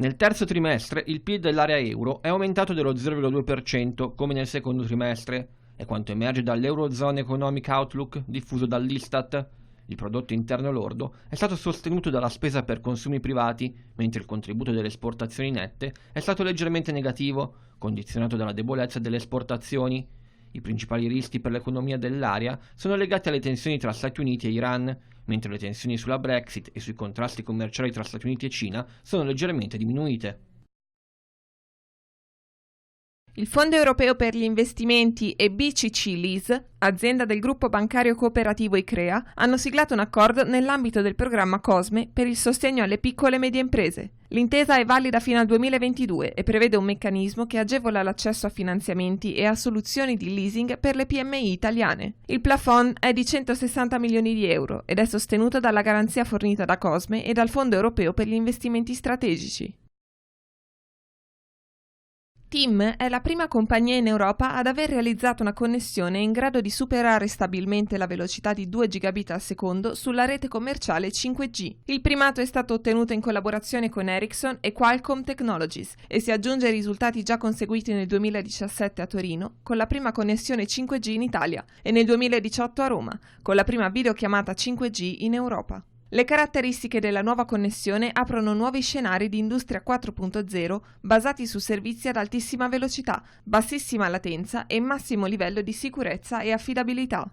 Nel terzo trimestre il PIL dell'area euro è aumentato dello 0,2% come nel secondo trimestre, è quanto emerge dall'Eurozone Economic Outlook diffuso dall'Istat. Il prodotto interno lordo è stato sostenuto dalla spesa per consumi privati, mentre il contributo delle esportazioni nette è stato leggermente negativo, condizionato dalla debolezza delle esportazioni. I principali rischi per l'economia dell'area sono legati alle tensioni tra Stati Uniti e Iran, mentre le tensioni sulla Brexit e sui contrasti commerciali tra Stati Uniti e Cina sono leggermente diminuite. Il Fondo Europeo per gli Investimenti e BCC Lease, azienda del gruppo bancario cooperativo ICREA, hanno siglato un accordo nell'ambito del programma COSME per il sostegno alle piccole e medie imprese. L'intesa è valida fino al 2022 e prevede un meccanismo che agevola l'accesso a finanziamenti e a soluzioni di leasing per le PMI italiane. Il plafond è di 160 milioni di euro ed è sostenuto dalla garanzia fornita da COSME e dal Fondo Europeo per gli Investimenti Strategici. TIM è la prima compagnia in Europa ad aver realizzato una connessione in grado di superare stabilmente la velocità di 2 gigabit al secondo sulla rete commerciale 5G. Il primato è stato ottenuto in collaborazione con Ericsson e Qualcomm Technologies e si aggiunge ai risultati già conseguiti nel 2017 a Torino con la prima connessione 5G in Italia e nel 2018 a Roma con la prima videochiamata 5G in Europa. Le caratteristiche della nuova connessione aprono nuovi scenari di industria 4.0 basati su servizi ad altissima velocità, bassissima latenza e massimo livello di sicurezza e affidabilità.